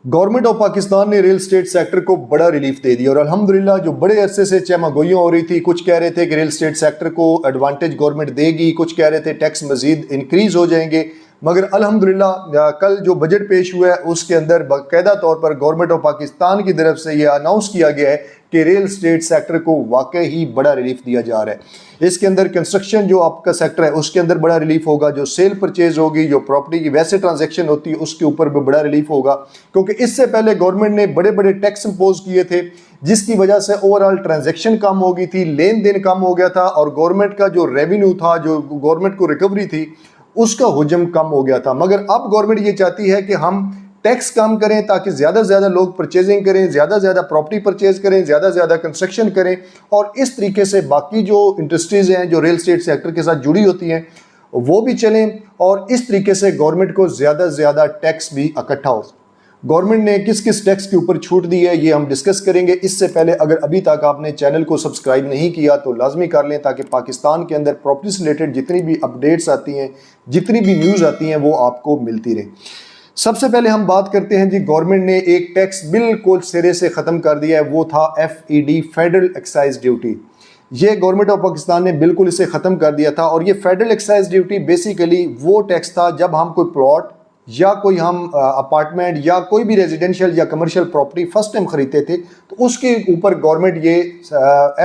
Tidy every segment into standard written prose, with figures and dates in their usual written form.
Government of Pakistan ने real estate sector को बड़ा रिलीफ दे दिया और अल्हम्दुलिल्लाह जो बड़े अरसे से चहमगोइयां हो रही थी, कुछ कह रहे थे कि रियल स्टेट सेक्टर को एडवांटेज गवर्नमेंट देगी, कुछ कह रहे थे टैक्स मजीद इंक्रीज हो जाएंगे, मगर अल्हम्दुलिल्लाह कल जो बजट पेश हुआ है उसके अंदर बाकायदा तौर पर गवर्नमेंट ऑफ पाकिस्तान की तरफ से यह अनाउंस किया गया है कि रियल स्टेट सेक्टर को वाकई ही बड़ा रिलीफ दिया जा रहा है। इसके अंदर कंस्ट्रक्शन जो आपका सेक्टर है उसके अंदर बड़ा रिलीफ होगा, जो सेल परचेज होगी, जो प्रॉपर्टी की वैसे ट्रांजैक्शन होती है उसके ऊपर भी बड़ा रिलीफ होगा, क्योंकि इससे पहले गवर्नमेंट ने बड़े बड़े टैक्स इंपोज किए थे जिसकी वजह से ओवरऑल ट्रांजैक्शन कम हो गई थी, लेन देन कम हो गया था और गवर्नमेंट का जो रेवेन्यू था, जो गवर्नमेंट को रिकवरी थी, उसका हुजम कम हो गया था। मगर अब गवर्नमेंट ये चाहती है कि हम टैक्स कम करें ताकि ज़्यादा से ज़्यादा लोग परचेजिंग करें, ज़्यादा से ज़्यादा प्रॉपर्टी परचेज करें, ज़्यादा से ज़्यादा कंस्ट्रक्शन करें और इस तरीके से बाकी जो इंडस्ट्रीज़ हैं जो रियल स्टेट सेक्टर के साथ जुड़ी होती हैं वो भी चलें और इस तरीके से गवर्नमेंट को ज़्यादा से ज़्यादा टैक्स भी इकट्ठा हो। गवर्नमेंट ने किस किस टैक्स के ऊपर छूट दी है ये हम डिस्कस करेंगे। इससे पहले अगर अभी तक आपने चैनल को सब्सक्राइब नहीं किया तो लाजमी कर लें ताकि पाकिस्तान के अंदर प्रॉपर्टी से रिलेटेड जितनी भी अपडेट्स आती हैं, जितनी भी न्यूज़ आती हैं वो आपको मिलती रहे। सबसे पहले हम बात करते हैं जी, गवर्नमेंट ने एक टैक्स बिल्कुल सिरे से ख़त्म कर दिया है, वो था FED फेडरल एक्साइज ड्यूटी। ये गवर्नमेंट ऑफ पाकिस्तान ने बिल्कुल इसे ख़त्म कर दिया था और ये फेडरल एक्साइज ड्यूटी बेसिकली वो टैक्स था जब हम कोई प्लॉट या कोई हम अपार्टमेंट या कोई भी रेजिडेंशियल या कमर्शियल प्रॉपर्टी फर्स्ट टाइम खरीदते थे तो उसके ऊपर गवर्नमेंट ये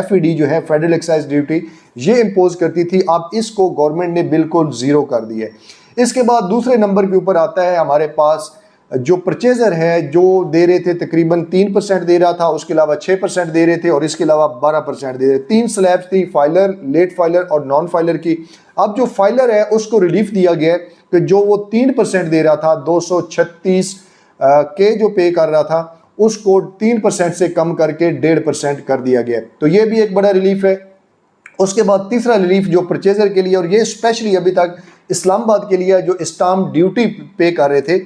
FED जो है फेडरल एक्साइज ड्यूटी ये इम्पोज करती थी। अब इसको गवर्नमेंट ने बिल्कुल ज़ीरो कर दिया है। इसके बाद दूसरे नंबर के ऊपर आता है हमारे पास जो परचेज़र है, जो दे रहे थे तकरीबन 3% दे रहा था, उसके अलावा 6% दे रहे थे और इसके अलावा 12% दे रहे थे। 3 स्लैब्स थी, फाइलर, लेट फाइलर और नॉन फाइलर की। अब जो फाइलर है उसको रिलीफ दिया गया है कि जो वो 3% दे रहा था, 236 के जो पे कर रहा था उसको 3% से कम करके 1.5% कर दिया गया। तो ये भी एक बड़ा रिलीफ है। उसके बाद तीसरा रिलीफ जो परचेज़र के लिए, और ये स्पेशली अभी तक इस्लामाबाद के लिए जो स्टाम्प ड्यूटी पे कर रहे थे,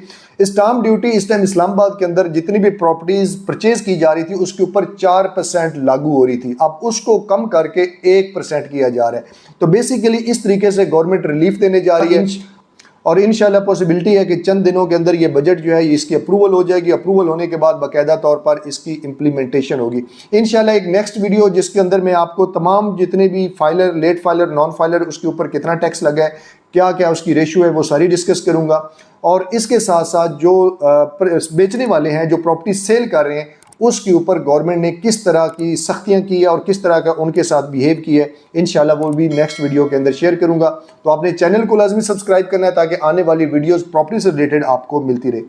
स्टाम्प ड्यूटी इस टाइम इस्लामाबाद के अंदर जितनी भी प्रॉपर्टीज़ परचेज की जा रही थी उसके ऊपर 4% लागू हो रही थी, अब उसको कम करके 1% किया जा रहा है। तो बेसिकली इस तरीके से गवर्नमेंट रिलीफ देने जा रही है और इंशाल्लाह पॉसिबिलिटी है कि चंद दिनों के अंदर ये बजट जो है इसकी अप्रूवल हो जाएगी। अप्रूवल होने के बाद बाकायदा तौर पर इसकी इम्प्लीमेंटेशन होगी इंशाल्लाह। एक नेक्स्ट वीडियो जिसके अंदर मैं आपको तमाम जितने भी filer, late filer, non filer, उसके ऊपर कितना टैक्स लगा है, क्या क्या उसकी रेशियो है, वो सारी डिस्कस करूँगा। और इसके साथ साथ जो बेचने वाले हैं, जो प्रॉपर्टी सेल कर रहे हैं, उसके ऊपर गवर्नमेंट ने किस तरह की सख्तियां की है और किस तरह का उनके साथ बिहेव किया है, इंशाल्लाह वो भी नेक्स्ट वीडियो के अंदर शेयर करूंगा। तो आपने चैनल को लाजमी सब्सक्राइब करना है ताकि आने वाली वीडियोस प्रॉपर्टी से रिलेटेड आपको मिलती रहे।